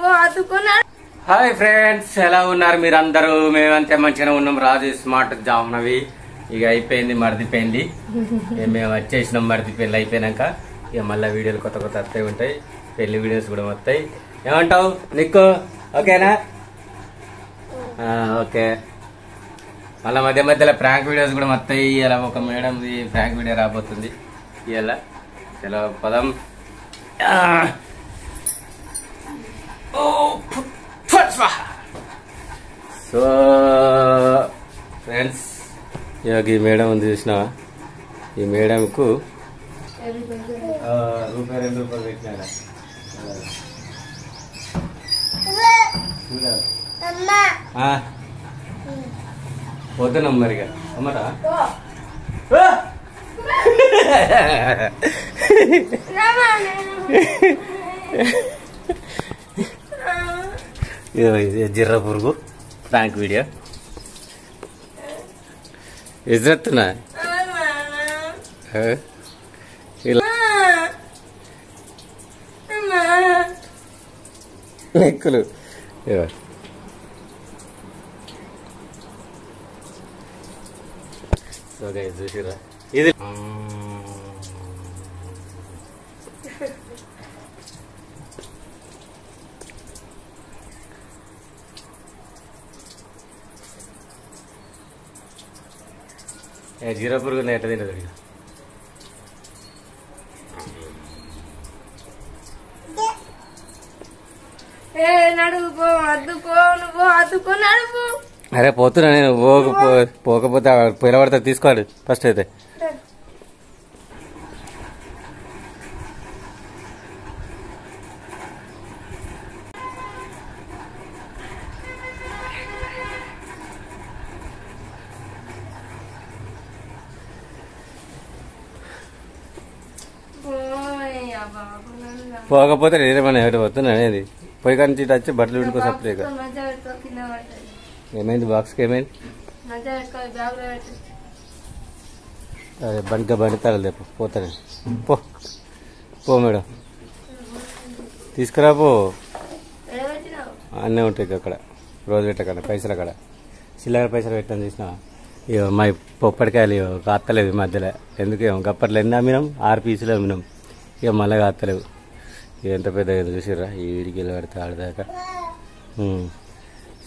Hi friends, ఎలా ఉన్నారు మీరందరూ? మేమంతే మంచిగా ఉన్నాం. రాజు స్మార్ట్ జామునవి ఇక అయిపోయింది, మర్దిపోయింది. మేము వచ్చేసినాం మర్ది పెళ్ళి అయిపోయినాక. ఇక మళ్ళీ వీడియోలు కొత్త కొత్త వస్తాయి ఉంటాయి, పెళ్లి వీడియోస్ కూడా వస్తాయి. ఏమంటావు నిక్కు? ఓకేనా? ఓకే. మళ్ళీ మధ్య మధ్యలో ప్రాంక్ వీడియోస్ కూడా వస్తాయి. ఇలా ఒక మేడం ప్రాంక్ వీడియో రాబోతుంది ఇలా. చలో పదం. సో ఫ్రెండ్స్, ఈ మేడం ఉంది చూసినావా? ఈ మేడంకు రూపాయి 2 రూపాయలు పెట్టినారా? పోతున్నాం మరిగా అమ్మరా. జిర్ర పురుగు ప్రాంక్ వీడియో ఇజ్జత్తునా లెక్కలు. సో గైస్ చూసిరా, ఇది జీరా పురుగు ఎట్ట తింటది? అరే పోతున్నా నేను. పోకపోతే పిలవడతా, తీసుకోవాలి ఫస్ట్ అయితే. పోకపోతే నేనేమన్నా ఎటు పోతున్నా అనేది. పోయి కానీ వచ్చి బట్టలు విండుకో సపరేట్గా. ఏమైంది బాక్స్కి? ఏమైంది? అదే బండి తరలి పోతానే. పో మేడం, తీసుకురా పో. అన్నీ ఉంటాయి అక్కడ, రోజు పెట్టక్కడ పైసలు. అక్కడ చిల్లర పైసలు పెట్టాను చూసినా. ఇక మా పొప్పటికాయలు కాత్తలేవు ఈ మధ్యలో. ఎందుకు గప్పట్లో ఎన్ని అమ్మినాం? 6 పీసులు అమ్మినాం. ఇక మళ్ళీ కాత్తలేవు. ఎంత పెద్దగా చూసిర్రా? ఈ వీడికి వెళ్ళి పడితే ఆడదాకా.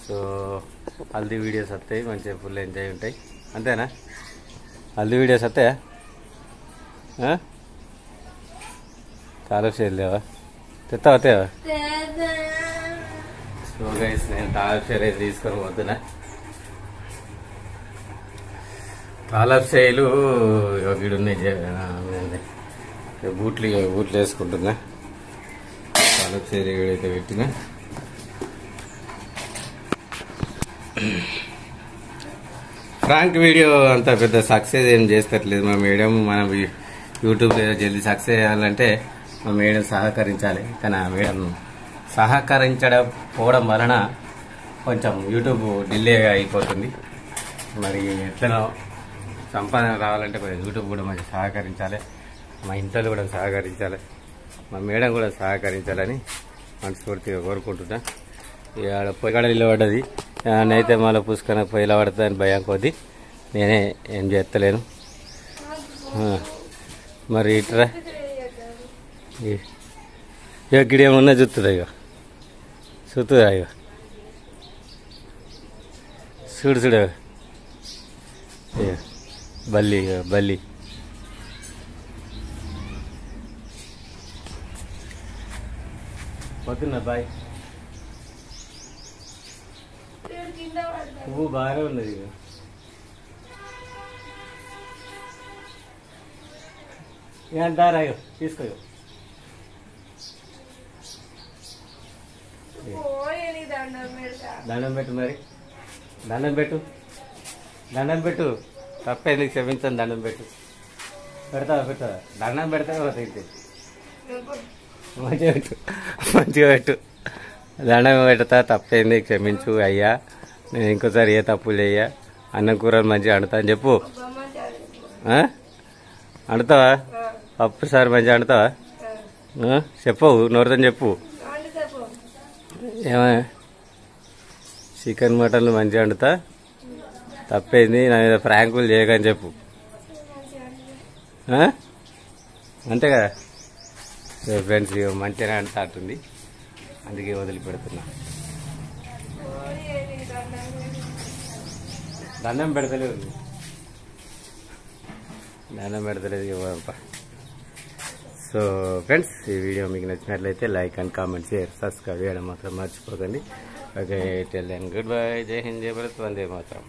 సో హల్దీ వీడియోస్ వస్తాయి, మంచిగా ఫుల్ ఎంజాయ్ ఉంటాయి. అంతేనా? హల్దీ వీడియోస్ వస్తాయా? తాలూపు చేయలేవా? తెస్తావా? సో గైస్, నేను తాలూపు చేయలేదు, తీసుకొని పోతున్నా. తాలూపు చేయలు వీడున్నాయి, బూట్లు వేసుకుంటున్నా. తాలూపు చేయలు వీడైతే పెట్టినా. ఫ్రాంక్ వీడియో అంత పెద్ద సక్సెస్ ఏం చేస్తట్లేదు మా మేడం. మనం యూట్యూబ్ జల్దీ సక్సెస్ చేయాలంటే మా మేడం సహకరించాలి. కానీ ఆ మేడం సహకరించకపోవడం వలన కొంచెం యూట్యూబ్ డిలే అయిపోతుంది. మరి ఎట్లనో సంపాదన రావాలంటే కొంచెం యూట్యూబ్ కూడా మంచి సహకరించాలి. మా ఇంట్లో కూడా సహకరించాలి, మా మేడం కూడా సహకరించాలని మనస్ఫూర్తిగా కోరుకుంటున్నా. ఇక పొయ్యికాడ ఇల్లు పడ్డది, నేనైతే మళ్ళీ పుష్కన పొయ్యిలో పడుతుందని భయం కొద్దీ నేనే ఏం చేస్తలేను. మరి ఇట్రా ఇక గిడేమన్నా చూస్తుందా? ఇక చూస్తుందా? ఇక చూడు బల్లి పోతున్నా. బాయ్. పువ్వు బాగానే ఉన్నది. ఇక ఏంటారా? తీసుకో. దండం పెట్టు మరి, దండం పెట్టు. తప్పేందుకు క్షమించండి, దండం పెట్టు. పెడతా దండం పెడతా. మంచిగా పెట్టు. దండం పెడతా, తప్పేంది క్షమించు అయ్యా. నేను ఇంకోసారి ఏ తప్పులు చెయ్యా. అన్నం కూరలు మంచిగా వండుతా అని చెప్పు. వండుతావా? పప్పు సార్ మంచిగా వండుతావా? చెప్పవు, నోరుతో చెప్పు. ఏమా చికెన్ మటన్లు మంచిగా వండుతా, తప్పేంది నా మీద ప్రాంకులు చేయకని చెప్పు. అంతే కదా ఫ్రెండ్స్, మంచిగానే అంటుంది, అందుకే వదిలిపెడుతున్నా. దండం పెడతలేదు ఇవ్వంప. సో ఫ్రెండ్స్, ఈ వీడియో మీకు నచ్చినట్లయితే like and comment, share, subscribe చేయడం మాత్రం మర్చిపోకండి. Okay, till then good bye. జై హింద్, జై భారత్, వందే మాతరం.